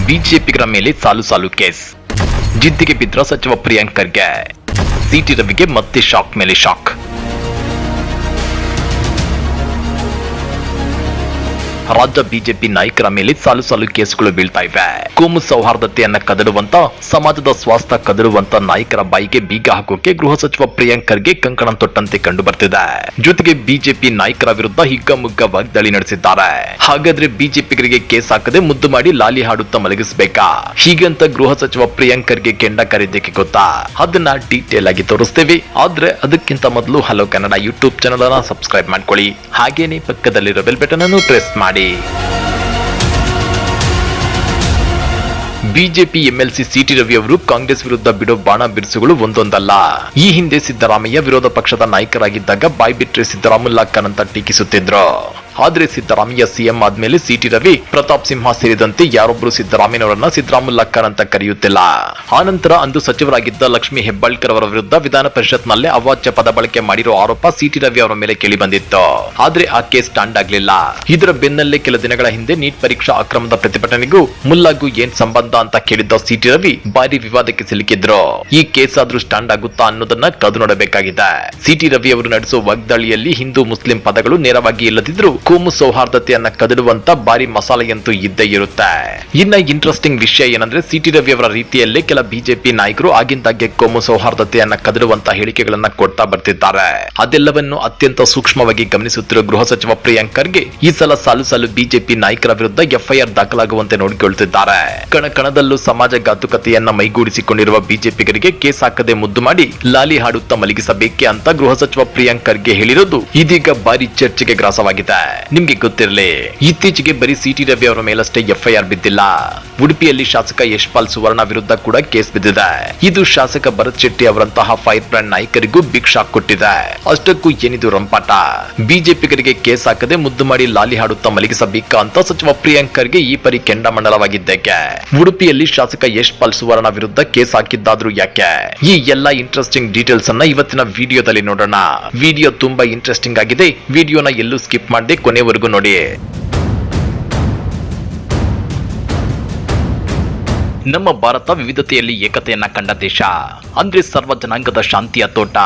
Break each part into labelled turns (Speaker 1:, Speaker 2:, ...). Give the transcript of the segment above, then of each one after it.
Speaker 1: ಬಿಜೆಪಿಗರ ಮೇಲೆ ಸಾಲು ಸಾಲು ಕೇಸ್. ಜಿದ್ದಿಗೆ ಬಿದ್ರ ಸಚಿವ ಪ್ರಿಯಾಂಕ್ ಖರ್ಗೆ. ಸಿಟಿ ರವಿಗೆ ಮತ್ತೆ ಶಾಕ್ ಮೇಲೆ ಶಾಕ್. ರಾಜ್ಯ ಬಿಜೆಪಿ ನಾಯಕರ ಮೇಲೆ ಸಾಲು ಸಾಲು ಕೇಸ್ಗಳು ಬೀಳ್ತಾ ಇವೆ. ಕೋಮು ಸೌಹಾರ್ದತೆಯನ್ನ ಕದಡುವಂತ, ಸಮಾಜದ ಸ್ವಾಸ್ಥ್ಯ ಕದಡುವಂತ ನಾಯಕರ ಬಾಯಿಗೆ ಬೀಗ ಹಾಕೋಕೆ ಗೃಹ ಸಚಿವ ಪ್ರಿಯಾಂಕ್ ಖರ್ಗೆ ಕಂಕಣ ತೊಟ್ಟಂತೆ ಕಂಡು ಬರ್ತಿದೆ. ಜೊತೆಗೆ ಬಿಜೆಪಿ ನಾಯಕರ ವಿರುದ್ಧ ಹಿಗ್ಗಮುಗ್ಗ ವಾಗ್ದಾಳಿ ನಡೆಸಿದ್ದಾರೆ. ಹಾಗಾದ್ರೆ ಬಿಜೆಪಿಗರಿಗೆ ಕೇಸ್ ಹಾಕದೆ ಮುದ್ದು ಮಾಡಿ ಲಾಲಿ ಹಾಡುತ್ತಾ ಮಲಗಿಸಬೇಕಾ? ಹೀಗಂತ ಗೃಹ ಸಚಿವ ಪ್ರಿಯಾಂಕ್ ಖರ್ಗೆ ಕೆಂಡ ಕರೆದಿದ್ದಕ್ಕೆ ಗೊತ್ತಾ? ಅದನ್ನ ಡೀಟೇಲ್ ಆಗಿ ತೋರಿಸ್ತೇವೆ. ಆದ್ರೆ ಅದಕ್ಕಿಂತ ಮೊದಲು ಹಲೋ ಕನ್ನಡ ಯೂಟ್ಯೂಬ್ ಚಾನೆಲ್ ಅನ್ನ ಸಬ್ಸ್ಕ್ರೈಬ್ ಮಾಡ್ಕೊಳ್ಳಿ. ಹಾಗೇನೆ ಪಕ್ಕದಲ್ಲಿರೋ ಬೆಲ್ ಬಟನ್ ಅನ್ನು ಪ್ರೆಸ್ ಮಾಡಿ. ಬಿಜೆಪಿ ಎಂಎಲ್ಸಿ ಸಿಟಿ ರವಿ ಅವರು ಕಾಂಗ್ರೆಸ್ ವಿರುದ್ಧ ಬಿಡೋ ಬಾಣ ಬಿರುಸುಗಳು ಒಂದೊಂದಲ್ಲ. ಈ ಹಿಂದೆ ಸಿದ್ದರಾಮಯ್ಯ ವಿರೋಧ ಪಕ್ಷದ ನಾಯಕರಾಗಿದ್ದಾಗ ಬಾಯ್ ಬಿಟ್ರೆ ಸಿದ್ದರಾಮುಲ್ಲಕ್ಕನಂತ ಟೀಕಿಸುತ್ತಿದ್ರು. ಆದ್ರೆ ಸಿದ್ದರಾಮಯ್ಯ ಸಿಎಂ ಆದ್ಮೇಲೆ ಸಿಟಿ ರವಿ, ಪ್ರತಾಪ್ ಸಿಂಹ ಸೇರಿದಂತೆ ಯಾರೊಬ್ಬರು ಸಿದ್ದರಾಮಯ್ಯನವರನ್ನ ಸಿದ್ದರಾಮುಲ್ಲಕ್ಕರ್ ಅಂತ ಕರೆಯುತ್ತಿಲ್ಲ. ಆನಂತರ ಅಂದು ಸಚಿವರಾಗಿದ್ದ ಲಕ್ಷ್ಮೀ ಹೆಬ್ಬಾಳ್ಕರ್ ಅವರ ವಿರುದ್ಧ ವಿಧಾನ ಪರಿಷತ್ನಲ್ಲೇ ಅವಾಚ್ಯ ಪದ ಬಳಕೆ ಮಾಡಿರೋ ಆರೋಪ ಸಿಟಿ ರವಿ ಅವರ ಮೇಲೆ ಕೇಳಿ ಬಂದಿತ್ತು. ಆದ್ರೆ ಆ ಕೇಸ್ ಸ್ಟ್ಯಾಂಡ್ ಆಗ್ಲಿಲ್ಲ. ಇದರ ಬೆನ್ನಲ್ಲೇ ಕೆಲ ದಿನಗಳ ಹಿಂದೆ ನೀಟ್ ಪರೀಕ್ಷಾ ಅಕ್ರಮದ ಪ್ರತಿಭಟನೆಗೂ ಮುಲ್ಲಾಗೂ ಏನ್ ಸಂಬಂಧ ಅಂತ ಕೇಳಿದ್ದ ಸಿಟಿ ರವಿ ಭಾರಿ ವಿವಾದಕ್ಕೆ ಸಿಲುಕಿದ್ರು. ಈ ಕೇಸ್ ಆದ್ರೂ ಸ್ಟ್ಯಾಂಡ್ ಆಗುತ್ತಾ ಅನ್ನೋದನ್ನ ಕಾದು ನೋಡಬೇಕಾಗಿದೆ. ಸಿಟಿ ರವಿ ಅವರು ನಡೆಸುವ ವಾಗ್ದಾಳಿಯಲ್ಲಿ ಹಿಂದೂ ಮುಸ್ಲಿಂ ಪದಗಳು ನೇರವಾಗಿ ಇಲ್ಲದಿದ್ರು ಕೋಮು ಸೌಹಾರ್ದತೆಯನ್ನ ಕದಡುವಂತ ಭಾರಿ ಮಸಾಲೆಯಂತೂ ಇದ್ದೇ ಇರುತ್ತೆ. ಇನ್ನ ಇಂಟ್ರೆಸ್ಟಿಂಗ್ ವಿಷಯ ಏನಂದ್ರೆ ಸಿಟಿ ರವಿ ಅವರ ರೀತಿಯಲ್ಲೇ ಕೆಲ ಬಿಜೆಪಿ ನಾಯಕರು ಆಗಿಂದಾಗ್ಗೆ ಕೋಮು ಸೌಹಾರ್ದತೆಯನ್ನ ಕದಡುವಂತ ಹೇಳಿಕೆಗಳನ್ನ ಕೊಡ್ತಾ ಬರ್ತಿದ್ದಾರೆ. ಅದೆಲ್ಲವನ್ನು ಅತ್ಯಂತ ಸೂಕ್ಷ್ಮವಾಗಿ ಗಮನಿಸುತ್ತಿರುವ ಗೃಹ ಸಚಿವ ಪ್ರಿಯಾಂಕ್ ಖರ್ಗೆ ಈ ಸಲ ಸಾಲು ಸಾಲು ಬಿಜೆಪಿ ನಾಯಕರ ವಿರುದ್ಧ ಎಫ್ಐಆರ್ ದಾಖಲಾಗುವಂತೆ ನೋಡಿಕೊಳ್ತಿದ್ದಾರೆ. ಕಣಕಣದಲ್ಲೂ ಸಮಾಜ ಘಾತುಕತೆಯನ್ನ ಮೈಗೂಡಿಸಿಕೊಂಡಿರುವ ಬಿಜೆಪಿಗರಿಗೆ ಕೇಸ್ ಹಾಕದೆ ಮುದ್ದು ಮಾಡಿ ಲಾಲಿ ಹಾಡುತ್ತಾ ಮಲಗಿಸಬೇಕೆ ಅಂತ ಗೃಹ ಸಚಿವ ಪ್ರಿಯಾಂಕ್ ಖರ್ಗೆ ಹೇಳಿರೋದು ಇದೀಗ ಭಾರಿ ಚರ್ಚೆಗೆ ಗ್ರಾಸವಾಗಿದೆ. ನಿಮ್ಗೆ ಗೊತ್ತಿರಲಿ, ಇತ್ತೀಚೆಗೆ ಬರೀ ಸಿಟಿ ರವಿ ಅವರ ಮೇಲಷ್ಟೇ ಎಫ್ಐಆರ್ ಬಿದ್ದಿಲ್ಲ. ಉಡುಪಿಯಲ್ಲಿ ಶಾಸಕ ಯಶ್ಪಾಲ್ ಸುವರ್ಣ ವಿರುದ್ಧ ಕೂಡ ಕೇಸ್ ಬಿದ್ದಿದೆ. ಇದು ಶಾಸಕ ಭರತ್ ಶೆಟ್ಟಿ ಅವರಂತಹ ಫೈರ್ ಬ್ರ್ಯಾಂಡ್ ನಾಯಕರಿಗೂ ಬಿಗ್ ಶಾಕ್ ಕೊಟ್ಟಿದೆ. ಅಷ್ಟಕ್ಕೂ ಏನಿದು ರಂಪಾಟ? ಬಿಜೆಪಿಗರಿಗೆ ಕೇಸ್ ಹಾಕದೆ ಮುದ್ದು ಮಾಡಿ ಲಾಲಿ ಹಾಡುತ್ತಾ ಮಲಗಿಸಬೇಕಾ ಅಂತ ಸಚಿವ ಪ್ರಿಯಾಂಕ್ ಖರ್ಗೆ ಈ ಪರಿ ಕೆಂಡಮಂಡಲವಾಗಿದ್ದಕ್ಕೆ ಉಡುಪಿಯಲ್ಲಿ ಶಾಸಕ ಯಶ್ಪಾಲ್ ಸುವರ್ಣ ವಿರುದ್ಧ ಕೇಸ್ ಹಾಕಿದ್ದಾದ್ರೂ ಯಾಕೆ? ಈ ಎಲ್ಲಾ ಇಂಟ್ರೆಸ್ಟಿಂಗ್ ಡೀಟೇಲ್ಸ್ ಅನ್ನ ಇವತ್ತಿನ ವಿಡಿಯೋದಲ್ಲಿ ನೋಡೋಣ. ವಿಡಿಯೋ ತುಂಬಾ ಇಂಟ್ರೆಸ್ಟಿಂಗ್ ಆಗಿದೆ. ವಿಡಿಯೋನ ಎಲ್ಲೂ ಸ್ಕಿಪ್ ಮಾಡದೆ ಕೊನೆವರೆಗೂ ನೋಡಿ. ನಮ್ಮ ಭಾರತ ವಿವಿಧತೆಯಲ್ಲಿ ಏಕತೆಯನ್ನ ಕಂಡ ದೇಶ. ಅಂದ್ರೆ ಸರ್ವ ಜನಾಂಗದ ಶಾಂತಿಯ ತೋಟ.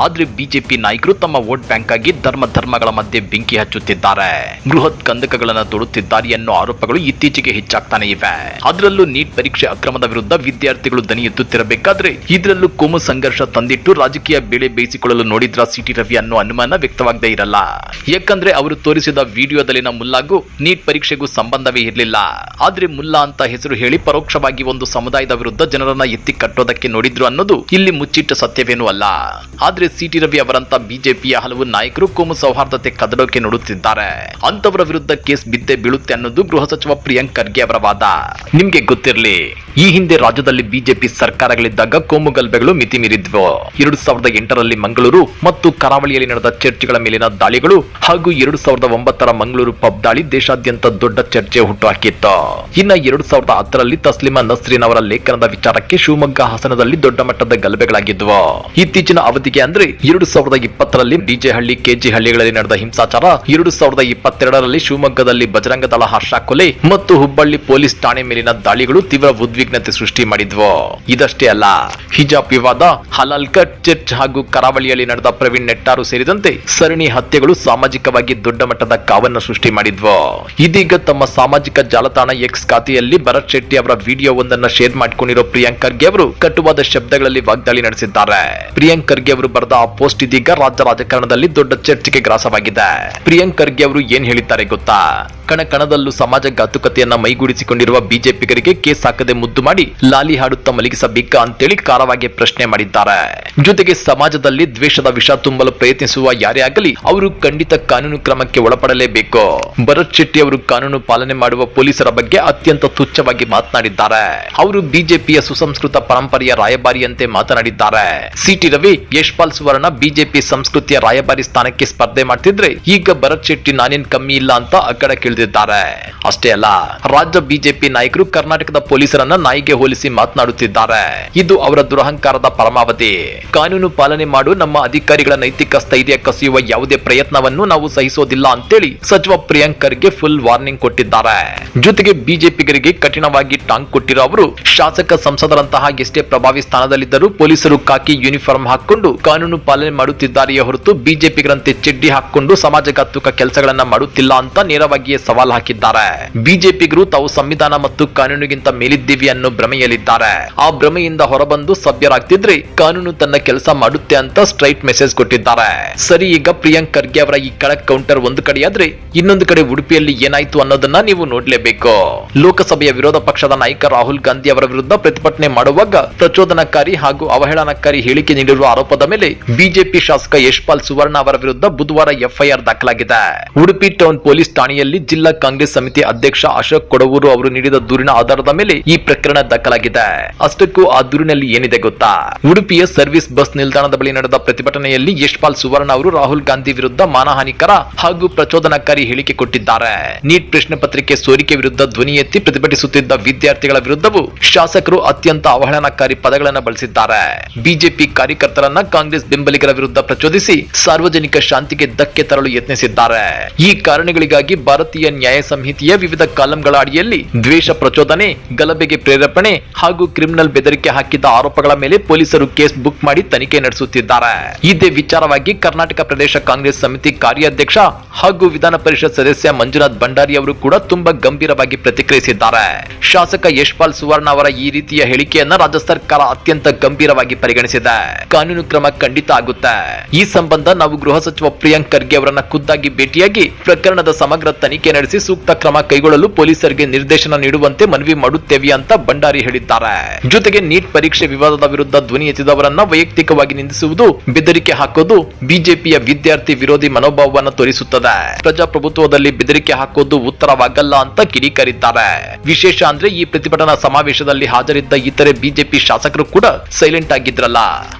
Speaker 1: ಆದ್ರೆ ಬಿಜೆಪಿ ನಾಯಕರು ತಮ್ಮ ವೋಟ್ ಬ್ಯಾಂಕ್ ಆಗಿ ಧರ್ಮಗಳ ಮಧ್ಯೆ ಬೆಂಕಿ ಹಚ್ಚುತ್ತಿದ್ದಾರೆ. ಬೃಹತ್ ಕಂದಕಗಳನ್ನು ತೊಡುತ್ತಿದ್ದಾರೆ ಎನ್ನುವ ಆರೋಪಗಳು ಇತ್ತೀಚೆಗೆ ಹೆಚ್ಚಾಗ್ತಾನೆ ಇವೆ. ಅದರಲ್ಲೂ ನೀಟ್ ಪರೀಕ್ಷೆ ಅಕ್ರಮದ ವಿರುದ್ಧ ವಿದ್ಯಾರ್ಥಿಗಳು ದನಿ ಎತ್ತುತ್ತಿರಬೇಕಾದ್ರೆ ಇದರಲ್ಲೂ ಕೋಮು ಸಂಘರ್ಷ ತಂದಿಟ್ಟು ರಾಜಕೀಯ ಬೇಳೆ ಬೇಯಿಸಿಕೊಳ್ಳಲು ನೋಡಿದ್ರ ಸಿಟಿ ರವಿ ಅನ್ನೋ ಅನುಮಾನ ವ್ಯಕ್ತವಾಗದೇ ಇರಲ್ಲ. ಯಾಕಂದ್ರೆ ಅವರು ತೋರಿಸಿದ ವಿಡಿಯೋದಲ್ಲಿನ ಮುಲ್ಲಾಗೂ ನೀಟ್ ಪರೀಕ್ಷೆಗೂ ಸಂಬಂಧವೇ ಇರಲಿಲ್ಲ. ಆದ್ರೆ ಮುಲ್ಲಾ ಅಂತ ಹೆಸರು ಹೇಳಿ ಪರೋಕ್ಷವಾಗಿ ಒಂದು ಸಮುದಾಯದ ವಿರುದ್ಧ ಜನರನ್ನ ಎತ್ತಿ ಕಟ್ಟೋದಕ್ಕೆ ನೋಡಿದ್ರು ಅನ್ನೋದು ಇಲ್ಲಿ ಮುಚ್ಚಿಟ್ಟ ಸತ್ಯವೇನೂ ಅಲ್ಲ. ಆದ್ರೆ ಸಿಟಿ ರವಿ ಅವರಂತ ಬಿಜೆಪಿಯ ಹಲವು ನಾಯಕರು ಕೋಮು ಸೌಹಾರ್ದತೆ ಕದಡೋಕೆ ನೋಡುತ್ತಿದ್ದಾರೆ. ಅಂತವರ ವಿರುದ್ಧ ಕೇಸ್ ಬಿದ್ದೇ ಬೀಳುತ್ತೆ ಅನ್ನೋದು ಗೃಹ ಸಚಿವ ಪ್ರಿಯಾಂಕ್ ಖರ್ಗೆ ಅವರ ವಾದ. ನಿಮ್ಗೆ ಗೊತ್ತಿರಲಿ, ಈ ಹಿಂದೆ ರಾಜ್ಯದಲ್ಲಿ ಬಿಜೆಪಿ ಸರ್ಕಾರಗಳಿದ್ದಾಗ ಕೋಮು ಗಲಭೆಗಳು ಮಿತಿ ಮೀರಿದ್ವು. 2008ರಲ್ಲಿ ಮಂಗಳೂರು ಮತ್ತು ಕರಾವಳಿಯಲ್ಲಿ ನಡೆದ ಚರ್ಚ್ಗಳ ಮೇಲಿನ ದಾಳಿಗಳು ಹಾಗೂ 2009ರ ಮಂಗಳೂರು ಪಬ್ ದಾಳಿ ದೇಶಾದ್ಯಂತ ದೊಡ್ಡ ಚರ್ಚೆ ಹುಟ್ಟುಹಾಕಿತ್ತು. ಇನ್ನ 2010ರಲ್ಲಿ ತಸ್ಲಿಮಾ ನಸ್ರೀನ್ ಅವರ ಲೇಖನದ ವಿಚಾರಕ್ಕೆ ಶಿವಮೊಗ್ಗ ಹಾಸನದಲ್ಲಿ ದೊಡ್ಡ ಮಟ್ಟದ ಗಲಭೆಗಳಾಗಿದ್ವು. ಇತ್ತೀಚಿನ ಅವಧಿಗೆ ಅಂದ್ರೆ 2020ರಲ್ಲಿ ಡಿಜೆ ಹಳ್ಳಿ, ಕೆಜಿ ಹಳ್ಳಿಗಳಲ್ಲಿ ನಡೆದ ಹಿಂಸಾಚಾರ, 2022ರಲ್ಲಿ ಶಿವಮೊಗ್ಗದಲ್ಲಿ ಬಜರಂಗ ದಳ ಹರ್ಷ ಕೊಲೆ ಮತ್ತು ಹುಬ್ಬಳ್ಳಿ ಪೊಲೀಸ್ ಠಾಣೆ ಮೇಲಿನ ದಾಳಿಗಳು ತೀವ್ರ ಉದ್ವಿಗ್ನತೆ ಸೃಷ್ಟಿ ಮಾಡಿದ್ವು. ಇದಷ್ಟೇ ಅಲ್ಲ, ಹಿಜಾಬ್ ವಿವಾದ, ಹಲಾಲ್ ಕಟ್, ಚರ್ಚ್ ಹಾಗೂ ಕರಾವಳಿಯಲ್ಲಿ ನಡೆದ ಪ್ರವೀಣ್ ನೆಟ್ಟಾರು ಸೇರಿದಂತೆ ಸರಣಿ ಹತ್ಯೆಗಳು ಸಾಮಾಜಿಕವಾಗಿ ದೊಡ್ಡ ಮಟ್ಟದ ಕಾವನ್ನು ಸೃಷ್ಟಿ ಮಾಡಿದ್ವು. ಇದೀಗ ತಮ್ಮ ಸಾಮಾಜಿಕ ಜಾಲತಾಣ ಎಕ್ಸ್ ಖಾತೆಯಲ್ಲಿ ಭರತ್ ಶೆಟ್ಟಿ ಅವರ ವಿಡಿಯೋ ಒಂದನ್ನ ಶೇರ್ ಮಾಡಿಕೊಂಡಿರೋ ಪ್ರಿಯಾಂಕ್ ಖರ್ಗೆ ಅವರು ಕಟುವಾದ ಶಬ್ದಗಳಲ್ಲಿ ವಾಗ್ದಾಳಿ ನಡೆಸಿದ್ದಾರೆ. ಪ್ರಿಯಾಂಕ್ ಖರ್ಗೆ ಅವರು ಬರೆದ ಆ ಪೋಸ್ಟ್ ಇದೀಗ ರಾಜ್ಯ ರಾಜಕಾರಣದಲ್ಲಿ ದೊಡ್ಡ ಚರ್ಚೆಗೆ ಗ್ರಾಸವಾಗಿದೆ. ಪ್ರಿಯಾಂಕ್ ಖರ್ಗೆ ಅವರು ಏನ್ ಹೇಳಿದ್ದಾರೆ ಗೊತ್ತಾ? ಕಣಕಣದಲ್ಲೂ ಸಮಾಜ ಘಾತುಕತೆಯನ್ನ ಮೈಗೂಡಿಸಿಕೊಂಡಿರುವ ಬಿಜೆಪಿಗರಿಗೆ ಕೇಸ್ ಹಾಕದೆ ಮುದ್ದು ಮಾಡಿ ಲಾಲಿ ಹಾಡುತ್ತಾ ಮಲಗಿಸಬೇಕಾ ಅಂತೇಳಿ ಖಾರವಾಗಿ ಪ್ರಶ್ನೆ ಮಾಡಿದ್ದಾರೆ. ಜೊತೆಗೆ ಸಮಾಜದಲ್ಲಿ ದ್ವೇಷದ ವಿಷ ತುಂಬಲು ಪ್ರಯತ್ನಿಸುವ ಯಾರೇ ಆಗಲಿ ಅವರು ಖಂಡಿತ ಕಾನೂನು ಕ್ರಮಕ್ಕೆ ಒಳಪಡಲೇಬೇಕು. ಭರತ್ ಶೆಟ್ಟಿ ಅವರು ಕಾನೂನು ಪಾಲನೆ ಮಾಡುವ ಪೊಲೀಸರ ಬಗ್ಗೆ ಅತ್ಯಂತ ತುಚ್ಛವಾಗಿ ಮಾತನಾಡಿದ್ದಾರೆ. ಅವರು ಬಿಜೆಪಿಯ ಸುಸಂಸ್ಕೃತ ಪರಂಪರೆಯ ರಾಯಭಾರಿಯಂತೆ ಮಾತನಾಡಿದ್ದಾರೆ. ಸಿಟಿ ರವಿ, ಯಶ್ಪಾಲ್ ಸುವರ್ಣ ಬಿಜೆಪಿ ಸಂಸ್ಕೃತಿಯ ರಾಯಭಾರಿ ಸ್ಥಾನಕ್ಕೆ ಸ್ಪರ್ಧೆ ಮಾಡ್ತಿದ್ರೆ ಈಗ ಭರತ್ ಶೆಟ್ಟಿ ನಾನೇನ್ ಕಮ್ಮಿ ಇಲ್ಲ ಅಂತ ಅಕ್ಕಡ ಕೇಳಿದ್ದಾರೆ. ಇಳಿದಿದ್ದಾರೆ. ಅಷ್ಟೇ ಅಲ್ಲ, ರಾಜ್ಯ ಬಿಜೆಪಿ ನಾಯಕರು ಕರ್ನಾಟಕದ ಪೊಲೀಸರನ್ನ ನಾಯಿಗೆ ಹೋಲಿಸಿ ಮಾತನಾಡುತ್ತಿದ್ದಾರೆ. ಇದು ಅವರ ದುರಹಂಕಾರದ ಪರಮಾವಧಿ. ಕಾನೂನು ಪಾಲನೆ ಮಾಡು ನಮ್ಮ ಅಧಿಕಾರಿಗಳ ನೈತಿಕ ಸ್ಥೈರ್ಯ ಕಸಿಯುವ ಯಾವುದೇ ಪ್ರಯತ್ನವನ್ನು ನಾವು ಸಹಿಸೋದಿಲ್ಲ ಅಂತೇಳಿ ಸಚಿವ ಪ್ರಿಯಾಂಕ್ ಖರ್ಗೆ ಫುಲ್ ವಾರ್ನಿಂಗ್ ಕೊಟ್ಟಿದ್ದಾರೆ. ಜೊತೆಗೆ ಬಿಜೆಪಿಗರಿಗೆ ಕಠಿಣವಾಗಿ ಟಾಂಗ್ ಕೊಟ್ಟಿರೋ ಅವರು, ಶಾಸಕ ಸಂಸದರಂತಹ ಎಷ್ಟೇ ಪ್ರಭಾವಿ ಸ್ಥಾನದಲ್ಲಿದ್ದರೂ ಪೊಲೀಸರು ಕಾಕಿ ಯೂನಿಫಾರ್ಮ್ ಹಾಕೊಂಡು ಕಾನೂನು ಪಾಲನೆ ಮಾಡುತ್ತಿದ್ದಾರೆಯೇ ಹೊರತು ಬಿಜೆಪಿಗರಂತೆ ಚಡ್ಡಿ ಹಾಕೊಂಡು ಸಮಾಜಘಾತುಕ ಕೆಲಸಗಳನ್ನ ಮಾಡುತ್ತಿಲ್ಲ ಅಂತ ನೇರವಾಗಿಯೇ ಸವಾಲ್ ಹಾಕಿದ್ದಾರೆ. ಬಿಜೆಪಿಗರು ತಾವು ಸಂವಿಧಾನ ಮತ್ತು ಕಾನೂನಿಗಿಂತ ಮೇಲಿದ್ದೀವಿ ಅನ್ನೋ ಭ್ರಮೆಯಲ್ಲಿದ್ದಾರೆ. ಆ ಭ್ರಮೆಯಿಂದ ಹೊರಬಂದು ಸಭ್ಯರಾಗ್ತಿದ್ರೆ ಕಾನೂನು ತನ್ನ ಕೆಲಸ ಮಾಡುತ್ತೆ ಅಂತ ಸ್ಟ್ರೈಟ್ ಮೆಸೇಜ್ ಕೊಟ್ಟಿದ್ದಾರೆ. ಸರಿ, ಈಗ ಪ್ರಿಯಾಂಕ್ ಖರ್ಗೆ ಅವರ ಈ ಕಳಕ್ ಕೌಂಟರ್ ಒಂದು ಕಡೆಯಾದ್ರೆ ಇನ್ನೊಂದು ಕಡೆ ಉಡುಪಿಯಲ್ಲಿ ಏನಾಯ್ತು ಅನ್ನೋದನ್ನ ನೀವು ನೋಡ್ಲೇಬೇಕು. ಲೋಕಸಭೆಯ ವಿರೋಧ ಪಕ್ಷದ ನಾಯಕ ರಾಹುಲ್ ಗಾಂಧಿ ಅವರ ವಿರುದ್ಧ ಪ್ರತಿಭಟನೆ ಮಾಡುವಾಗ ಪ್ರಚೋದನಕಾರಿ ಹಾಗೂ ಅವಹೇಳನಕಾರಿ ಹೇಳಿಕೆ ನೀಡಿರುವ ಆರೋಪದ ಮೇಲೆ ಬಿಜೆಪಿ ಶಾಸಕ ಯಶ್ಪಾಲ್ ಸುವರ್ಣ ಅವರ ವಿರುದ್ಧ ಬುಧವಾರ ಎಫ್ಐಆರ್ ದಾಖಲಾಗಿದೆ. ಉಡುಪಿ ಟೌನ್ ಪೊಲೀಸ್ ಠಾಣೆಯಲ್ಲಿ ಜಿಲ್ಲಾ ಕಾಂಗ್ರೆಸ್ ಸಮಿತಿ ಅಧ್ಯಕ್ಷ ಅಶೋಕ್ ಕೊಡವೂರು ಅವರು ನೀಡಿದ ದೂರಿನ ಆಧಾರದ ಮೇಲೆ ಈ ಪ್ರಕರಣ ದಾಖಲಾಗಿದೆ. ಅಷ್ಟಕ್ಕೂ ಆ ದೂರಿನಲ್ಲಿ ಏನಿದೆ ಗೊತ್ತಾ? ಉಡುಪಿಯ ಸರ್ವಿಸ್ ಬಸ್ ನಿಲ್ದಾಣದ ಬಳಿ ನಡೆದ ಪ್ರತಿಭಟನೆಯಲ್ಲಿ ಯಶ್ಪಾಲ್ ಸುವರ್ಣ ಅವರು ರಾಹುಲ್ ಗಾಂಧಿ ವಿರುದ್ಧ ಮಾನಹಾನಿಕರ ಹಾಗೂ ಪ್ರಚೋದನಕಾರಿ ಹೇಳಿಕೆ ಕೊಟ್ಟಿದ್ದಾರೆ. ನೀಟ್ ಪ್ರಶ್ನೆ ಪತ್ರಿಕೆ ಸೋರಿಕೆ ವಿರುದ್ಧ ಧ್ವನಿ ಎತ್ತಿ ಪ್ರತಿಭಟಿಸುತ್ತಿದ್ದ ವಿದ್ಯಾರ್ಥಿಗಳ ವಿರುದ್ಧವೂ ಶಾಸಕರು ಅತ್ಯಂತ ಅವಹೇಳನಕಾರಿ ಪದಗಳನ್ನು ಬಳಸಿದ್ದಾರೆ. ಬಿಜೆಪಿ ಕಾರ್ಯಕರ್ತರನ್ನ ಕಾಂಗ್ರೆಸ್ ಬೆಂಬಲಿಗರ ವಿರುದ್ಧ ಪ್ರಚೋದಿಸಿ ಸಾರ್ವಜನಿಕ ಶಾಂತಿಗೆ ಧಕ್ಕೆ ತರಲು ಯತ್ನಿಸಿದ್ದಾರೆ. ಈ ಕಾರಣಗಳಿಗಾಗಿ ಭಾರತೀಯ ನ್ಯಾಯ ಸಂಹಿತೆಯ ವಿವಿಧ ಕಾಲಂಗಳ ಅಡಿಯಲ್ಲಿ ದ್ವೇಷ ಪ್ರಚೋದನೆ, ಗಲಭೆಗೆ ಪ್ರೇರೇಪಣೆ ಹಾಗೂ ಕ್ರಿಮಿನಲ್ ಬೆದರಿಕೆ ಹಾಕಿದ್ದ ಆರೋಪಗಳ ಮೇಲೆ ಪೊಲೀಸರು ಕೇಸ್ ಬುಕ್ ಮಾಡಿ ತನಿಖೆ ನಡೆಸುತ್ತಿದ್ದಾರೆ. ಇದೇ ವಿಚಾರವಾಗಿ ಕರ್ನಾಟಕ ಪ್ರದೇಶ ಕಾಂಗ್ರೆಸ್ ಸಮಿತಿ ಕಾರ್ಯಾಧ್ಯಕ್ಷ ಹಾಗೂ ವಿಧಾನ ಪರಿಷತ್ ಸದಸ್ಯ ಮಂಜುನಾಥ್ ಭಂಡಾರಿ ಅವರು ಕೂಡ ತುಂಬಾ ಗಂಭೀರವಾಗಿ ಪ್ರತಿಕ್ರಿಯಿಸಿದ್ದಾರೆ. ಶಾಸಕ ಯಶ್ಪಾಲ್ ಸುವರ್ಣ ಅವರ ಈ ರೀತಿಯ ಹೇಳಿಕೆಯನ್ನ ರಾಜ್ಯ ಸರ್ಕಾರ ಅತ್ಯಂತ ಗಂಭೀರವಾಗಿ ಪರಿಗಣಿಸಿದೆ. ಕಾನೂನು ಕ್ರಮ ಖಂಡಿತ ಆಗುತ್ತೆ. ಈ ಸಂಬಂಧ ನಾವು ಗೃಹ ಸಚಿವ ಪ್ರಿಯಾಂಕ್ ಖರ್ಗೆ ಅವರನ್ನ ಖುದ್ದಾಗಿ ಭೇಟಿಯಾಗಿ ಪ್ರಕರಣದ ಸಮಗ್ರ ತನಿಖೆ ನಡೆಸಿ ಸೂಕ್ತ ಕ್ರಮ ಕೈಗೊಳ್ಳಲು ಪೊಲೀಸರಿಗೆ ನಿರ್ದೇಶನ ನೀಡುವಂತೆ ಮನವಿ ಮಾಡುತ್ತೇವೆ ಅಂತ ಭಂಡಾರಿ ಹೇಳಿದ್ದಾರೆ. ಜೊತೆಗೆ ನೀಟ್ ಪರೀಕ್ಷೆ ವಿವಾದದ ವಿರುದ್ಧ ಧ್ವನಿ ಎತ್ತಿದವರನ್ನ ವೈಯಕ್ತಿಕವಾಗಿ ನಿಂದಿಸುವುದು, ಬೆದರಿಕೆ ಹಾಕೋದು ಬಿಜೆಪಿಯ ವಿದ್ಯಾರ್ಥಿ ವಿರೋಧಿ ಮನೋಭಾವವನ್ನು ತೋರಿಸುತ್ತದೆ. ಪ್ರಜಾಪ್ರಭುತ್ವದಲ್ಲಿ ಬೆದರಿಕೆ ಹಾಕೋದು ಉತ್ತರವಾಗಲ್ಲ ಅಂತ ಕಿಡಿಕಾರಿದ್ದಾರೆ. ವಿಶೇಷ ಅಂದ್ರೆ ಈ ಪ್ರತಿಭಟನಾ ಸಮಾವೇಶದಲ್ಲಿ ಹಾಜರಿದ್ದ ಇತರೆ ಬಿಜೆಪಿ ಶಾಸಕರು ಕೂಡ ಸೈಲೆಂಟ್ ಆಗಿದ್ರಲ್ಲ,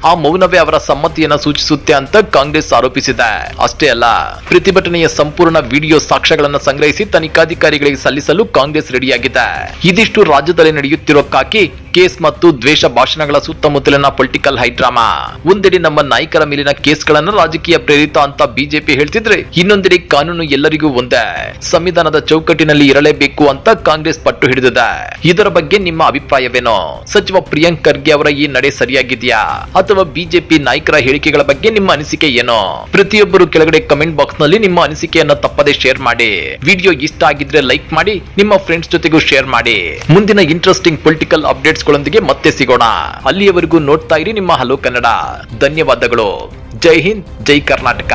Speaker 1: ಆ ಮೌನವೇ ಅವರ ಸಮ್ಮತಿಯನ್ನ ಸೂಚಿಸುತ್ತೆ ಅಂತ ಕಾಂಗ್ರೆಸ್ ಆರೋಪಿಸಿದೆ. ಅಷ್ಟೇ ಅಲ್ಲ, ಪ್ರತಿಭಟನೆಯ ಸಂಪೂರ್ಣ ವಿಡಿಯೋ ಸಾಕ್ಷ್ಯಗಳನ್ನು ಸಂಗ್ರಹಿಸಿ ತನಿಖಾಧಿಕಾರಿಗಳಿಗೆ ಸಲ್ಲಿಸಲು ಕಾಂಗ್ರೆಸ್ ರೆಡಿಯಾಗಿದೆ. ಇದಿಷ್ಟು ರಾಜ್ಯದಲ್ಲಿ ನಡೆಯುತ್ತಿರೋ ಕಾಕಿ ಕೇಸ್ ಮತ್ತು ದ್ವೇಷ ಭಾಷಣಗಳ ಸುತ್ತಮುತ್ತಲಿನ ಪೊಲಿಟಿಕಲ್ ಹೈಡ್ರಾಮಾ. ಒಂದೆಡೆ ನಮ್ಮ ನಾಯಕರ ಮೇಲಿನ ಕೇಸ್ಗಳನ್ನು ರಾಜಕೀಯ ಪ್ರೇರಿತ ಅಂತ ಬಿಜೆಪಿ ಹೇಳ್ತಿದ್ರೆ, ಇನ್ನೊಂದೆಡೆ ಕಾನೂನು ಎಲ್ಲರಿಗೂ ಒಂದೇ, ಸಂವಿಧಾನದ ಚೌಕಟ್ಟಿನಲ್ಲಿ ಇರಲೇಬೇಕು ಅಂತ ಕಾಂಗ್ರೆಸ್ ಪಟ್ಟು ಹಿಡಿದಿದೆ. ಇದರ ಬಗ್ಗೆ ನಿಮ್ಮ ಅಭಿಪ್ರಾಯವೇನೋ? ಸಚಿವ ಪ್ರಿಯಾಂಕ್ ಖರ್ಗೆ ಅವರ ಈ ನಡೆ ಸರಿಯಾಗಿದೆಯಾ ಅಥವಾ ಬಿಜೆಪಿ ನಾಯಕರ ಹೇಳಿಕೆಗಳ ಬಗ್ಗೆ ನಿಮ್ಮ ಅನಿಸಿಕೆ ಏನೋ? ಪ್ರತಿಯೊಬ್ಬರು ಕೆಳಗಡೆ ಕಮೆಂಟ್ ಬಾಕ್ಸ್ ನಲ್ಲಿ ನಿಮ್ಮ ಅನಿಸಿಕೆಯನ್ನ ತಪ್ಪದೆ ಶೇರ್ ಮಾಡಿ. ವಿಡಿಯೋ ಇಷ್ಟ ಆಗಿದ್ರೆ ಲೈಕ್ ಮಾಡಿ, ನಿಮ್ಮ ಫ್ರೆಂಡ್ಸ್ ಜೊತೆಗೂ ಶೇರ್ ಮಾಡಿ. ಮುಂದಿನ ಇಂಟ್ರೆಸ್ಟಿಂಗ್ ಪೊಲಿಟಿಕಲ್ ಅಪ್ಡೇಟ್ಸ್ ಗಳೊಂದಿಗೆ ಮತ್ತೆ ಸಿಗೋಣ. ಅಲ್ಲಿಯವರೆಗೂ ನೋಡ್ತಾ ಇರಿ ನಿಮ್ಮ ಹಲೋ ಕನ್ನಡ. ಧನ್ಯವಾದಗಳು. ಜೈ ಹಿಂದ್, ಜೈ ಕರ್ನಾಟಕ.